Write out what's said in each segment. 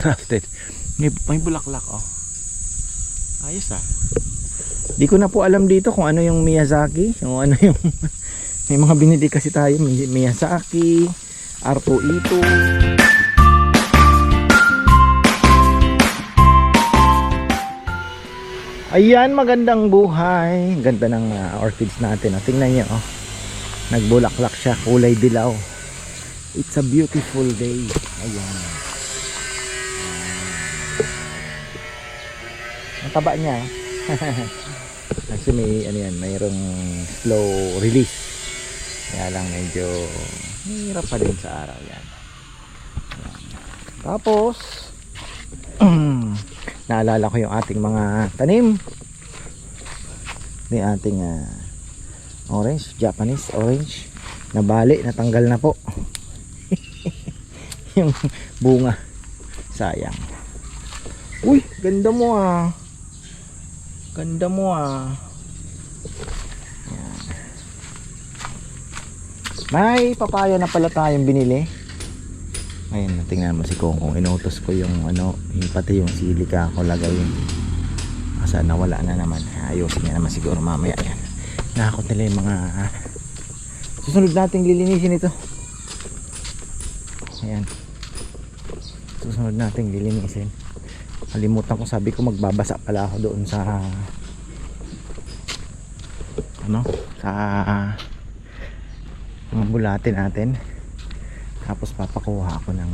Crafted. May bulaklak oh. Ayos ah. Di ko na po alam dito kung ano yung Miyazaki, kung ano yung may mga binili kasi tayo, Miyazaki, Arto Ito. Ayan, magandang buhay. Ganda ng orchids natin. Tingnan niyo oh. Nagbulaklak siya, kulay dilaw. It's a beautiful day. Ayan. Ang taba niya. Kasi may ano yan, mayroong slow release. Kaya lang medyo hirap pa din sa araw yan. Tapos naalala ko yung ating mga tanim. Yung ating orange, Japanese orange. Nabali, natanggal na po. Yung bunga. Sayang. Uy, ganda mo ah. Ganda mo ah. Yan. May papaya na pala tayong binili. Ayun, tingnan mo si Kongkong. Inutos ko yung ano, yung pati yung silika ko lagawin. Asa nawala na naman. Ayusin niya naman siguro mamaya yan. Nakakot nila yung mga susunod nating lilinisin ito. Ayan. Susunod nating lilinisin. Kalimutan ko, sabi ko magbabasa pala ako doon sa ano, sa mga bulate natin. Tapos papakuha ako ng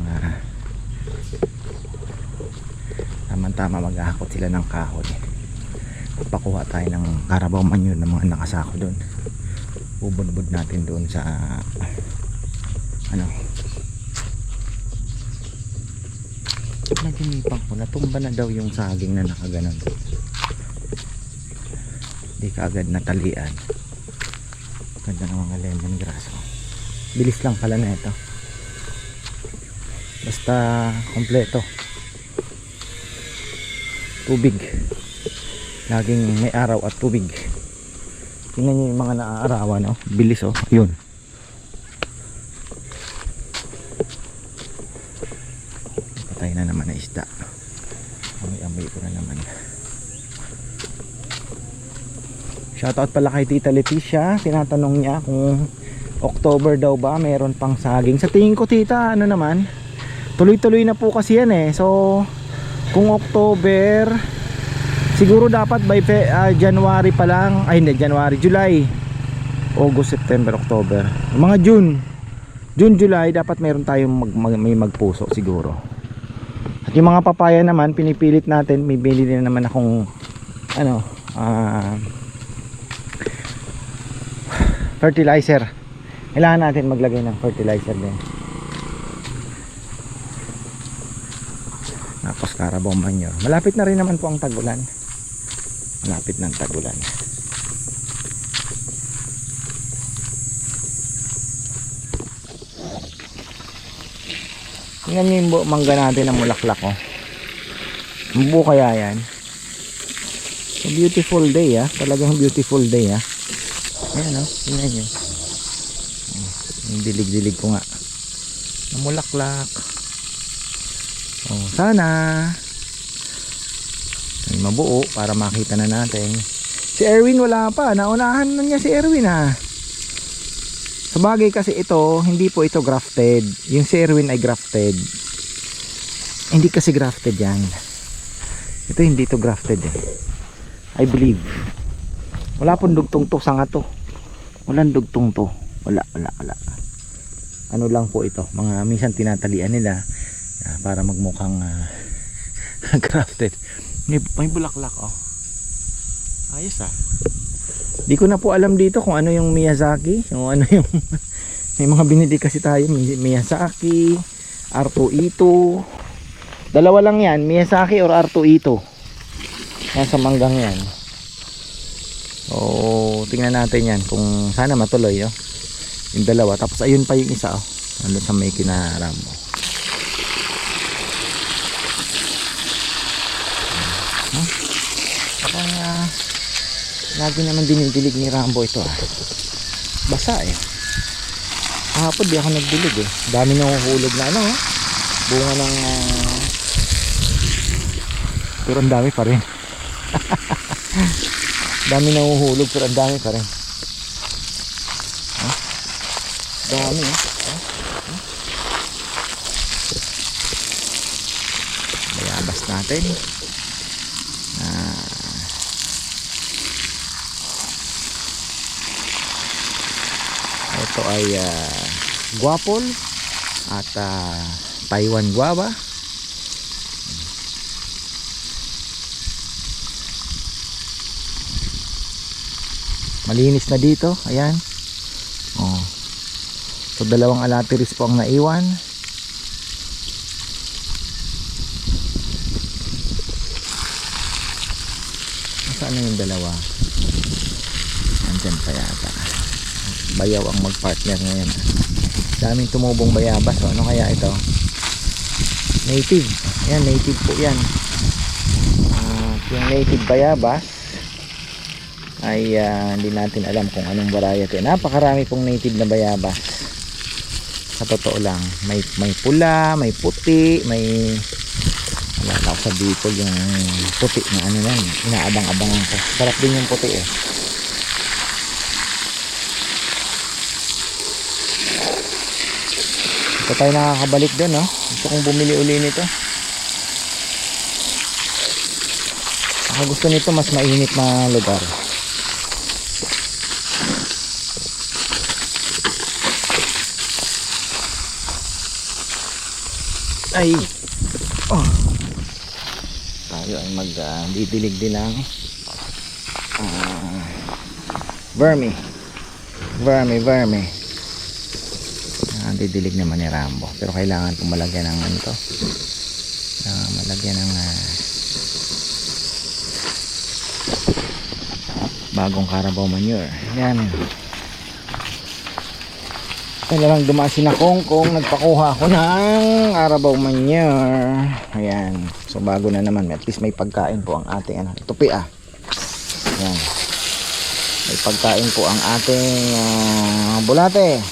tama-tama, maghahakot sila ng kahoy. Papakuha tayo ng Carabao manure ng mga nakasako doon. Bubunbud natin doon sa ano, naginipan ko, natumba na daw yung saging na nakaganon. Di ka agad natalian. Ganda ng mga lemongrass. Bilis lang pala na ito. Basta kompleto. Tubig. Laging may araw at tubig. Tingnan nyo yung mga naaarawan, no? Bilis oh. Yun. Patay na naman na isda. Amoy-amoy ko na naman. Shoutout pala kay Tita Leticia. Tinatanong niya kung October daw ba mayroon pang saging. Sa tingin ko, tita, ano naman, tuloy-tuloy na po kasi yan eh. So kung October, siguro dapat by January pa lang. Ay hindi, January, July, August, September, October, mga June, July dapat mayroon tayong may magpuso siguro. At yung mga papaya naman, pinipilit natin. May bili na naman akong ano, fertilizer. Kailangan natin maglagay ng fertilizer din. Tapos Carabao manure. Malapit na rin naman po ang tag-ulan. Malapit ng tag-ulan. Tingnan nyo yung mangga natin na mulaklak oh. Buo kaya yan. A beautiful day ah. Talagang beautiful day ah. Ayan oh. Tingnan nyo. Yung dilig-dilig ko nga. Namulaklak. Oh, sana may mabuo para makita na natin. Si Erwin wala pa. Naunahan na niya si Erwin ha. Sabagay kasi ito, hindi po ito grafted. Yung si Erwin ay grafted. Hindi kasi grafted yan. Ito hindi ito grafted eh. I believe. Wala pong dugtong to. Sanga to. Walang dugtong to. Wala. Ano lang po ito, mga minsan tinatalian nila para magmukhang crafted. May bulaklak oh. Ayos ah. Di ko na po alam dito kung ano yung Miyazaki, kung ano yung may mga binili kasi tayo, Miyazaki, Arto Ito. Dalawa lang yan, Miyazaki or Arto Ito. Yan sa manggang yan. So tingnan natin yan kung sana matuloy oh. Yung dalawa, tapos ayun pa yung isa oh. Ano sa may kinarambo. Parang lagi naman dinidilig ni Rambo ito ah. Basa eh. Kahapon di ako nagdilig eh. Dami nang uhulog na ano oh. Bunga ng pero ang dami pa rin. Dami nahuhulog pero ang dami pa rin. Dami bayabas natin. Ito ay guapol at Taiwan guava. Malinis na dito, ayan. Oh. So dalawang alateris po ang naiwan. Saan na yung dalawa? Andyan pa yata. Bayaw ang magpartner ngayon. Daming tumubong bayabas. So, ano kaya ito? Native. Ayan, native po yan. Yung native bayabas ay hindi natin alam kung anong variety. Napakarami pong native na bayabas. Sa totoo lang. May pula, may puti, may wala ako sa Bicol yung puti na ano yan. Inaabang-abangan ko. Sarap din yung puti eh. Ito tayo nakakabalik doon, no? Gusto kong bumili uli nito. Ako gusto nito mas mainit na lugar. Ay! Oh! Tayo ay magdidilig din ng vermi. Didilig naman ni Rambo, pero kailangan kong malagyan ng ano to, malagyan ng bagong Carabao manure. Yan. Kaya lang dumaan si na Kongkong, nagpakuha ako ng Carabao manure. Ayan, so bago na naman, at least may pagkain po ang ating tupi Ayan, may pagkain po ang ating bulate.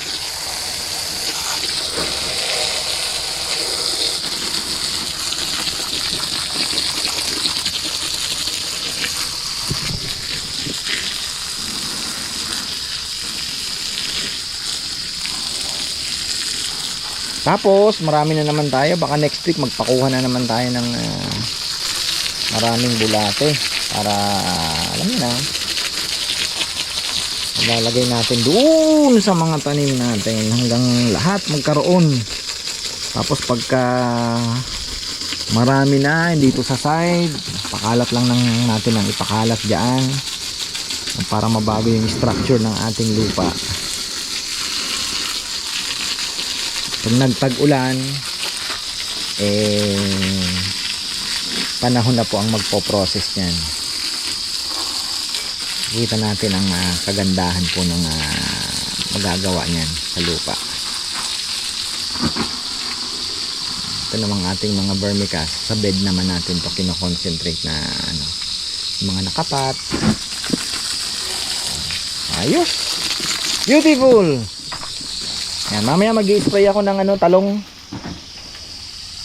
Tapos marami na naman tayo, baka next week magpakuha na naman tayo ng maraming bulate para alam niyo na, ilalagay natin doon sa mga tanim natin hanggang lahat magkaroon. Tapos pagka marami na dito sa side, pakalat lang natin ang ipakalat dyan para mabago yung structure ng ating lupa. Pag nagtag-ulan, panahon na po ang magpo-process niyan. Kita natin ang kagandahan po ng magagawa niyan sa lupa. Ito namang ating mga vermicast. Sa bed naman natin to kino-concentrate na mga nakapat. Ayos! Beautiful! Yan, mamaya mag-i-spray ako ng talong.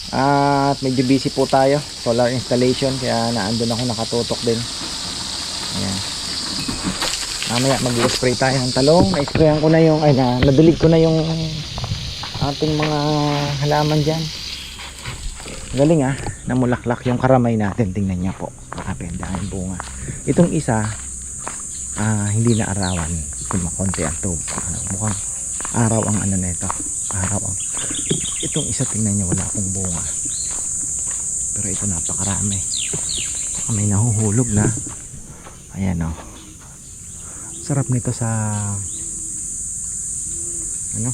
At medyo busy po tayo. Solar installation, kaya naandun ako nakatutok din. Ayan. Mamaya mag-i-spray tayo ng talong. Na-sprayan ko na yung, nadilig ko na yung ating mga halaman dyan. Galing namulaklak yung karamay natin. Tingnan niya po. Nakapendang bunga. Itong isa, hindi na arawan. Kumakonti ang tube. Mukhang araw ang nito, araw ang itong isa, tingnan niyo, wala akong bunga, pero ito napakarami. May nahuhulog na. Ayan sarap nito sa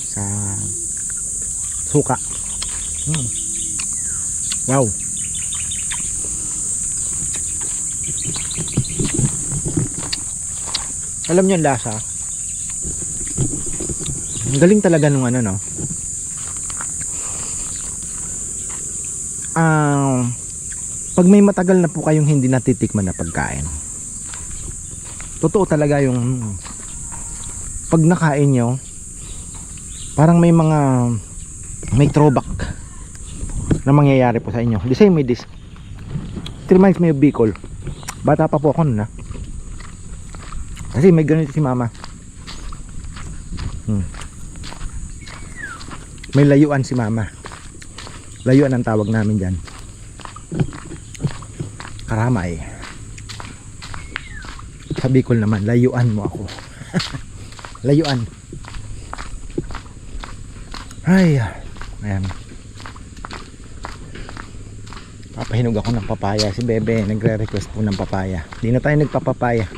sa suka. Wow. Alam niyo ang lasa. Ang galing talaga nung pag may matagal na po kayong hindi natitikman na pagkain, totoo talaga yung pag nakain nyo, parang may throwback na mangyayari po sa inyo. The same with this. It reminds me of Bicol. Bata pa po ako nun, ha. Kasi may ganito si mama. May layuan si mama. Layuan ang tawag namin dyan. Karamay. Sa Bicol naman, layuan mo ako. Layuan. Ay, ayan. Papahinog ako ng papaya. Si Bebe nagre-request po ng papaya. Di na tayo nagpapapaya.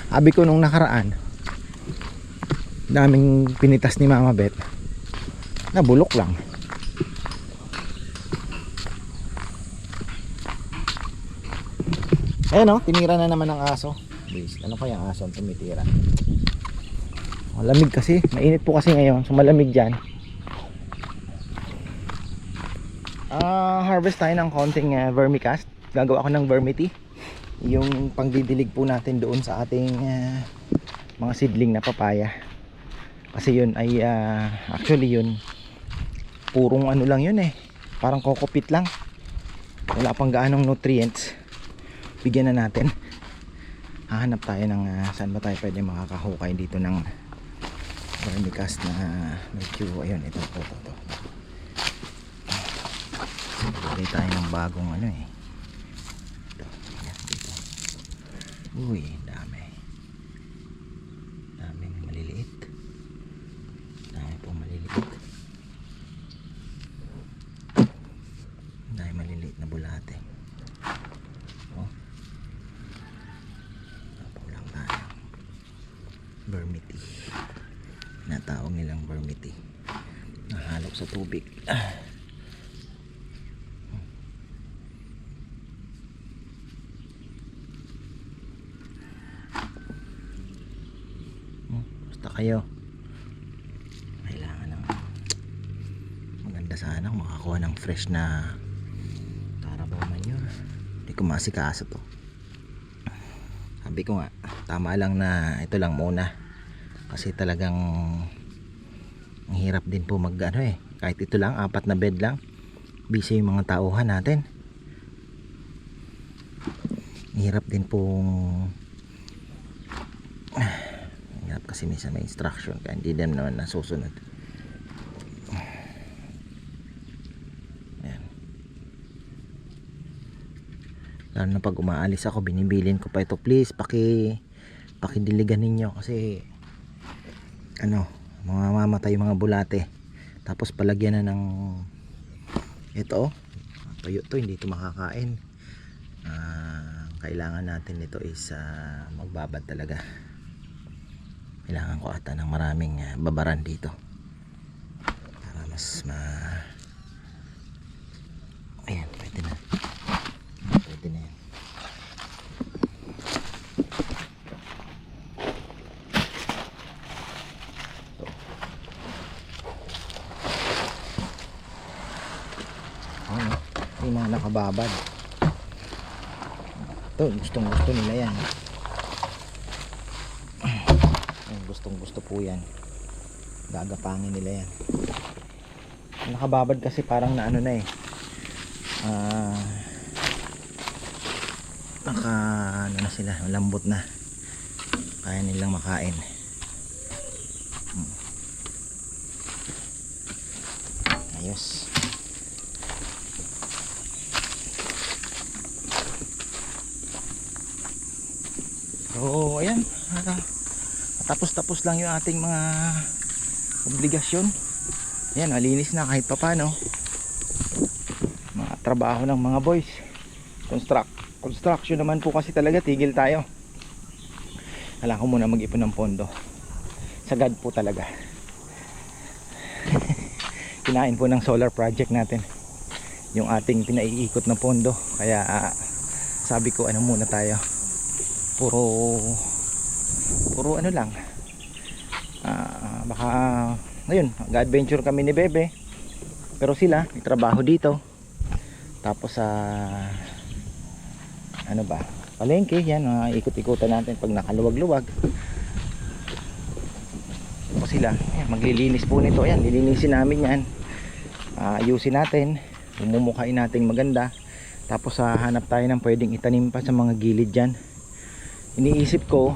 Abi ko nung nakaraan, daming pinitas ni Mama Bet, nabulok lang. Ayan o, tinira na naman ng aso. Ano kaya ang aso ang tumitira? Malamig kasi, mainit po kasi ngayon, so malamig dyan. Harvest tayo ng konting vermicast. Gagawa ako ng vermity, yung pangdidilig po natin doon sa ating mga seedling na papaya. Kasi yun ay actually yun purong ano lang yun eh, parang kokopit lang, wala pang gaanong nutrients. Bigyan na natin, hahanap tayo ng saan ba tayo pwede makakahukay dito ng vermicast na medyo, ayun, ito. Bigay tayo ng bagong ano eh. Dito. Uy, daming maliliit. Dami pong maliliit. Dami maliliit na bulate. Oh. Napulang tayo. Vermity. Natawag nilang vermity. Nahalok sa tubig. Kayo, kailangan ng maganda sana kung makakuha ng fresh na Carabao manure. Hindi ko masikaso to. Sabi ko nga, tama lang na ito lang muna, kasi talagang ang hirap din po mag ano eh, kahit ito lang, 4 na bed lang, busy yung mga tauhan natin. Hirap din pong kasi minsan may instruction kaya hindi din naman nasusunod. Ayan. Lalo na pag umaalis ako, binibilin ko pa ito, please pakidiligan ninyo kasi ano, mamamatay yung mga bulate. Tapos palagyan na ng ito, tuyo to, hindi ito makakain. Kailangan natin ito is magbabad talaga. Kailangan ko ata ng maraming babaran dito para mas ayan, pwede na yan. Ano, yung mga nakababad ito, gustong gusto nila yan. Gustong-gusto po yan. Gagapangin nila yan. Nakababad kasi parang na ano na eh. Ano na sila, malambot na. Kaya nilang makain. Ayos. So, ayan. Tapos lang yung ating mga obligasyon. Ayan, malinis na kahit papano. Mga trabaho ng mga boys. Construction naman po kasi talaga, tigil tayo. Kailangan ko muna mag-ipon ng pondo. Sagad po talaga. Kinain po ng solar project natin yung ating pinaiikot na pondo. Kaya sabi ko, ano muna tayo, puro ano lang, baka ayun, mag-adventure kami ni Bebe, pero sila may trabaho dito. Tapos ano ba, palengke yan, ikot-ikutan natin pag nakaluwag-luwag. Tapos sila maglilinis po nito. Ayan, lilinisin namin yan, ayusin natin, mumukhain natin maganda. Tapos hanap tayo ng pwedeng itanim pa sa mga gilid dyan. Iniisip ko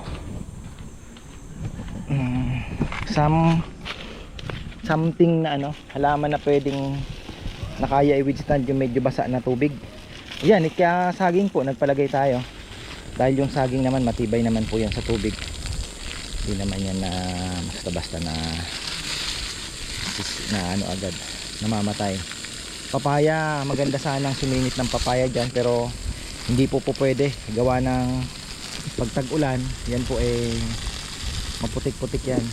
something na halaman na pwedeng nakaya i-withstand yung medyo basa na tubig. Yan, kaya saging po nagpalagay tayo. Dahil yung saging naman matibay naman po yan sa tubig. Hindi naman yan na basta-basta na agad namamatay. Papaya, maganda sanang sumingit ng papaya dyan, pero hindi po pwede gawa ng pagtag-ulan. Yan po maputik-putik yan.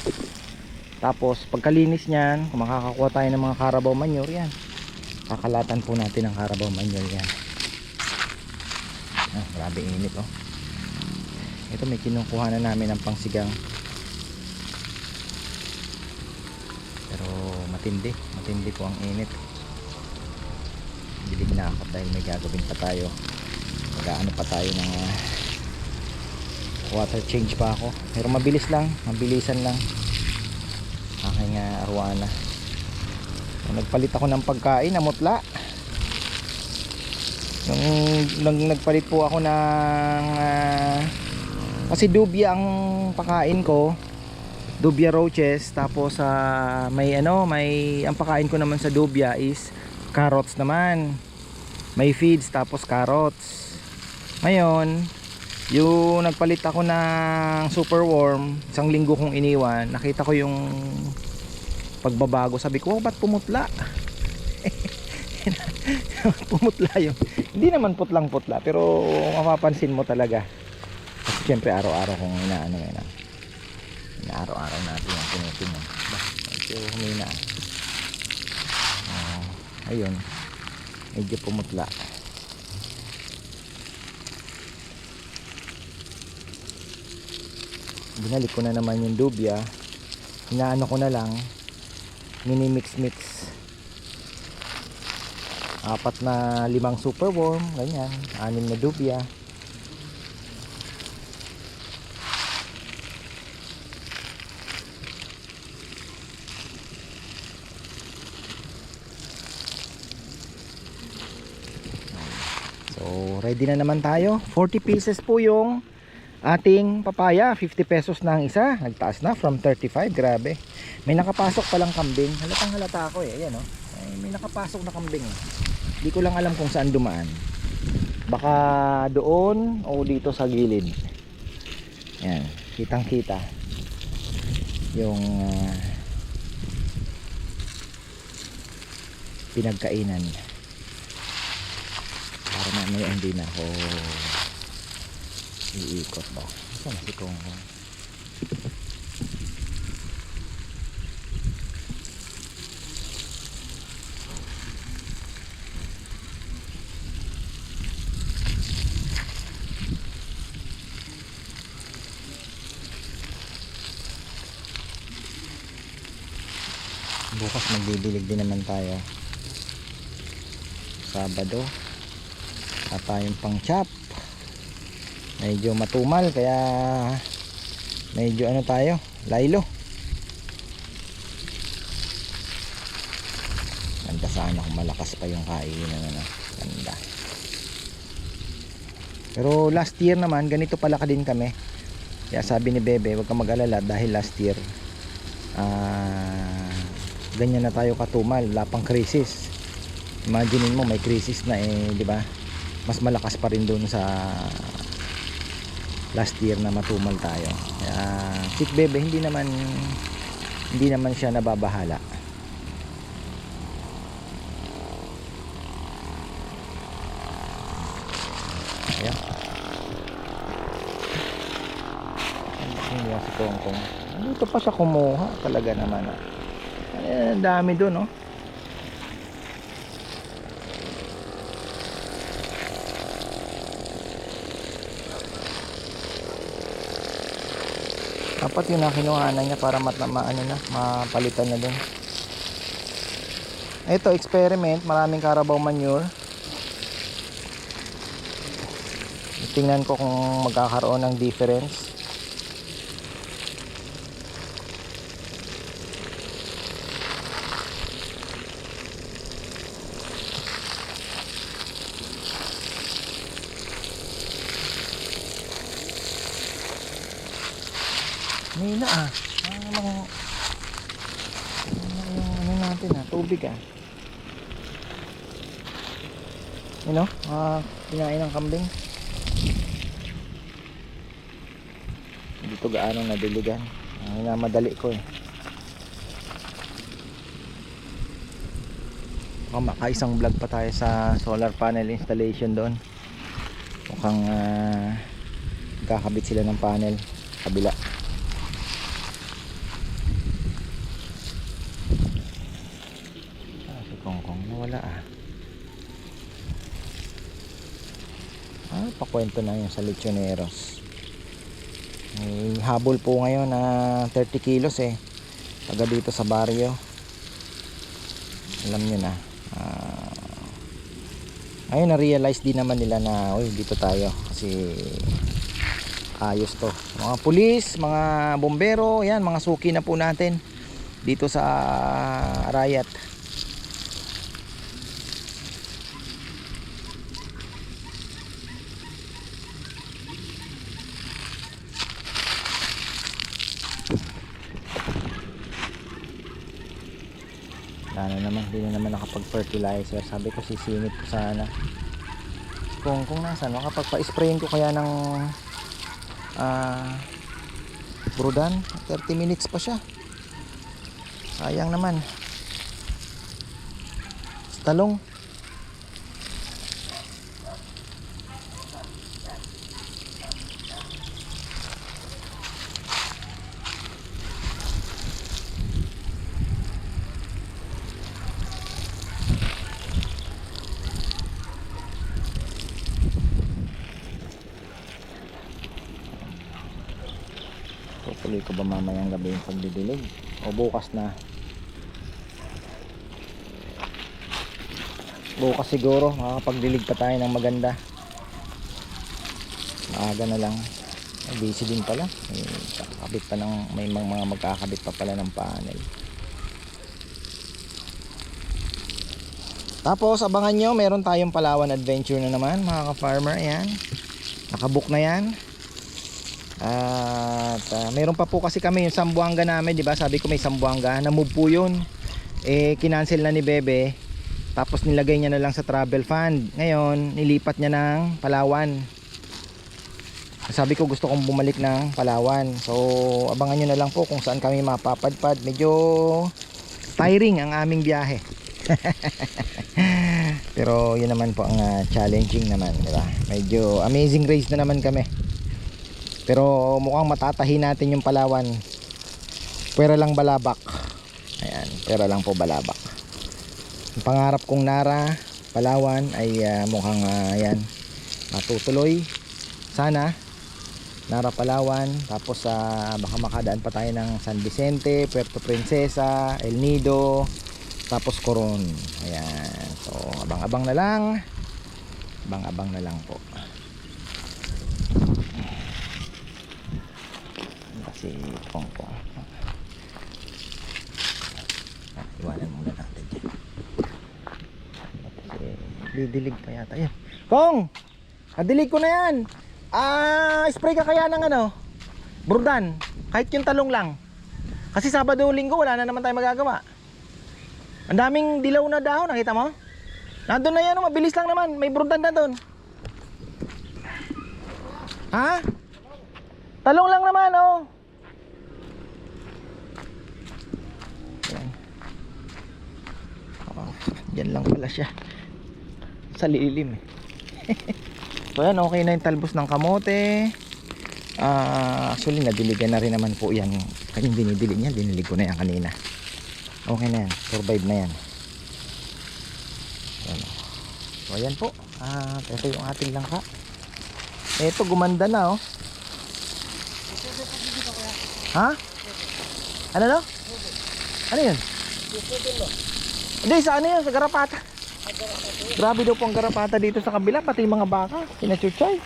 Tapos pagkalinis nyan, kung makakakuha tayo ng mga Carabao manure, yan, kakalatan po natin ng Carabao manure yan. Grabe init oh. Ito may kinukuha na namin ng pangsigang, pero matindi po ang init. Bilig na ako dahil may gagawin pa tayo. Mag-aano pa tayo ng water change pa ako. Pero mabilisan lang aking arwana. Nagpalit ako ng pagkain na mutla. Nagpalit po ako ng kasi dubia ang pakain ko, dubia roaches. Tapos may ang pakain ko naman sa dubia is carrots naman. May feeds tapos carrots. Ngayon, yung nagpalit ako ng super worm, isang linggo kong iniwan, nakita ko yung pagbabago. Sabi ko, ba't pumutla? Pumutla yung, hindi naman putlang-putla, pero mapapansin mo talaga. Kasi syempre araw-araw kong araw-araw natin yung tinitingnan. Medyo humina. Ayun, medyo pumutla. Binalik ko na naman yung dubia. Inaano ko na lang, mini mix 4 na 5 super worm, ganyan, 6 na dubia. So ready na naman tayo. 40 pieces po yung ating papaya. 50 pesos na ang isa. Nagtaas na from 35. Grabe. May nakapasok palang kambing. Halatang halata ako Ayan may nakapasok na kambing Hindi ko lang alam kung saan dumaan. Baka doon o dito sa gilid. Yan, kitang kita yung pinagkainan. Para mamaya hindi na ako iikot ba. Saan si Kong? Bukas magbibilig din naman tayo Sabado at tayong pang chop. Medyo matumal kaya medyo tayo laylo. Ganda sana kung malakas pa yung kainan ganda. Pero last year naman ganito pala ka din kami. Kaya sabi ni Bebe wag kang mag-alala dahil last year ganyan na tayo katumal, wala pang krisis. Imaginin mo may krisis na di ba? Mas malakas pa rin doon sa last year na matumal tayo. Kaya si Bebe hindi naman siya nababahala. Ayan. Hindi si Kongkong. Dito pa siya kumuha talaga naman dami doon dapat yun na kinuhanan niya para mapalitan na doon. Ito experiment, maraming Carabao manure. Tingnan ko kung magkakaroon ng difference. Hina ah. Ano natin ah, tubig ah. You know, kinain ng kambing. Dito gaano nadiligan. Madali ko eh. Makaisang vlog pa tayo sa solar panel installation doon. Mukhang kakabit sila ng panel kabila. Si Kongkong nawala ah. Pakwento na yun sa Lechoneros. May habol po ngayon na 30 kilos eh. Taga dito sa baryo. Alam nyo na. Ayun, na-realize din naman nila na uy, dito tayo kasi ayos to. Mga pulis, mga bombero, yan, mga suki na po natin dito sa Arayat. Ano naman, hindi na naman nakapag-fertilizer. Sabi ko sisingit ko sana. Kung nasaan, makapagpa-sprayin ko kaya ng Brudan. 30 minutes pa siya. Sayang naman. Talong. Tuloy ko ba mamayang gabi yung pagdidilig o bukas na? Bukas siguro makakapagdilig pa tayo ng maganda. Maaga na lang. Busy din pala, kakabit pa ng, may mga magkakabit pa pala ng panel. Tapos abangan nyo, meron tayong Palawan adventure na naman mga ka-farmer. Ayan, nakabook na yan. At meron pa po kasi kami yung Zamboanga namin, di ba? Sabi ko may Zamboanga, na-move po yun. Kinancel na ni Bebe. Tapos nilagay niya na lang sa travel fund. Ngayon, nilipat niya ng Palawan. Sabi ko gusto kong bumalik ng Palawan. So, abangan nyo na lang po kung saan kami mapapadpad. Medyo tiring ang aming biyahe. Pero yun naman po ang challenging naman, di ba? Medyo amazing race na naman kami. Pero mukhang matatahi natin yung Palawan. Pwera lang balabak. Ayan, pwera lang po balabak. Ang pangarap kong Nara, Palawan ay mukhang ayan, matutuloy. Sana Nara, Palawan. Tapos baka makadaan pa tayo ng San Vicente, Puerto Princesa, El Nido, tapos Coron. Ayan. So abang-abang na lang. Abang-abang na lang po. Si Kongkong. Iwanan muna natin dyan. Didilig pa yata. Ayan. Kong! Nadilig ko na yan. Spray ka kaya ng Brudan. Kahit yung talong lang. Kasi Sabado Linggo wala na naman tayo magagawa. Ang daming dilaw na dahon. Nakita mo? Nandun na yan. Mabilis lang naman. May Brudan na doon. Ha? Talong lang naman Diyan lang pala siya sa lilim So yan, okay na yung talbos ng kamote. Actually nadiligan na rin naman po yan. Kanyang dinidilig niya, dinilig ko na yan kanina. Okay na yan, survive na yan. So ayan po, ito yung ating langka. Ito gumanda na Ha? Ano no? Ano yun? Hindi, sa ano yun? Sa garapata. Grabe daw po ang garapata dito sa kabila. Pati yung mga baka pinachuchay.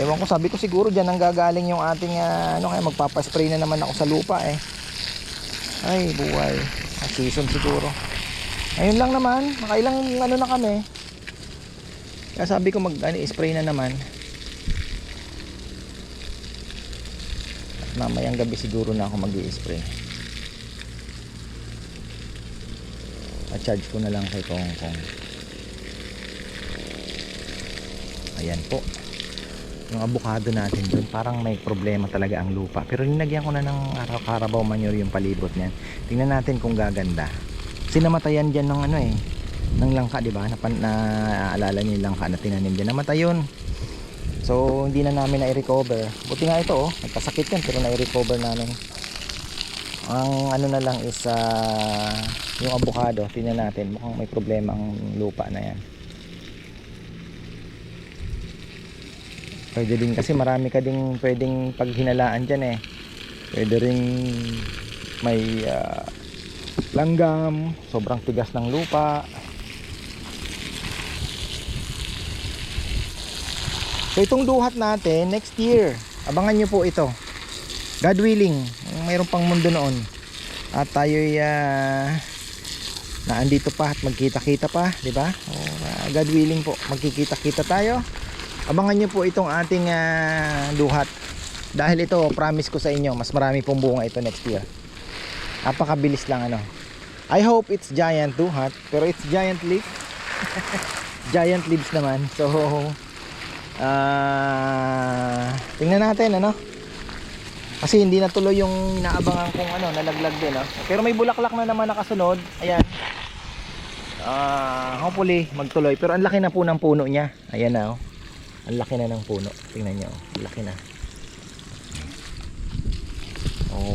Ewan ko, sabi ko siguro dyan ang gagaling yung ating kaya magpapaspray na naman ako sa lupa Ay buhay, season siguro. Ayun lang naman, makailang na kami. Kaya sabi ko mag spray na naman. mamayang gabi siguro na ako mag-i-spray. A-charge ko na lang kay Kong Kong. Ayan po. Yung avocado natin dun, parang may problema talaga ang lupa. Pero linagyan ko na ng Carabao manure yung palibot niyan. Tingnan natin kung gaganda. Kasi namatayan dyan ng ano eh, ng langka, di ba? Naaalala niyo yung langka na tinanim dyan. Namatay yun. So hindi na namin na-recover. Buti nga ito oh, nagkasakit yan pero na-recover namin. Ang ano na lang is yung avocado, tingnan natin, mukhang may problema ang lupa na yan. Pwede din kasi marami ka ding pwedeng paghinalaan dyan eh. Pwede rin may langgam, sobrang tigas ng lupa. So itong duhat natin next year, abangan nyo po ito, God willing, mayroon pang mundo noon at tayo'y naandito pa at magkita-kita pa, di ba? God willing po, magkikita-kita tayo. Abangan nyo po itong ating duhat, dahil ito promise ko sa inyo mas marami pong bunga ito next year. Napakabilis lang ano. I hope it's giant duhat, pero it's giant leaf. Giant leaves naman. So tingnan natin ano, kasi hindi natuloy yung inaabangan kong ano, nalaglag din no? Pero may bulaklak na naman nakasunod. Ayan, hopefully magtuloy. Pero ang laki na po ng puno niya. Ayan na oh. Ang laki na ng puno. Tingnan nyo, ang laki na.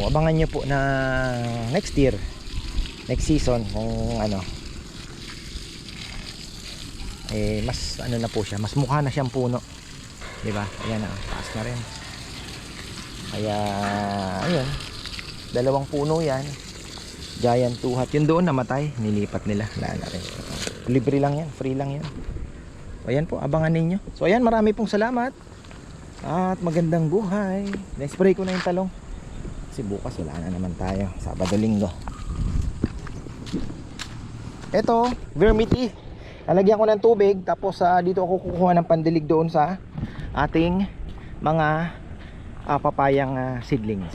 Abangan nyo po na next year, next season, kung ano mas ano na po siya, mas mukha na siyang puno, di ba? Ayan na, taas na rin. Kaya ayun, dalawang puno yan, giant tuhat. Yun doon namatay, nilipat nila, wala na rin. Libre lang yan, free lang yan. Ayan po, abangan ninyo. So ayan, marami pong salamat at magandang buhay. Na-spray ko na yung talong kasi bukas wala na naman tayo, Sabado Linggo. Ito, vermity, lalagyan ko ng tubig. Tapos dito ako kukuha ng pandilig doon sa ating mga papayang seedlings.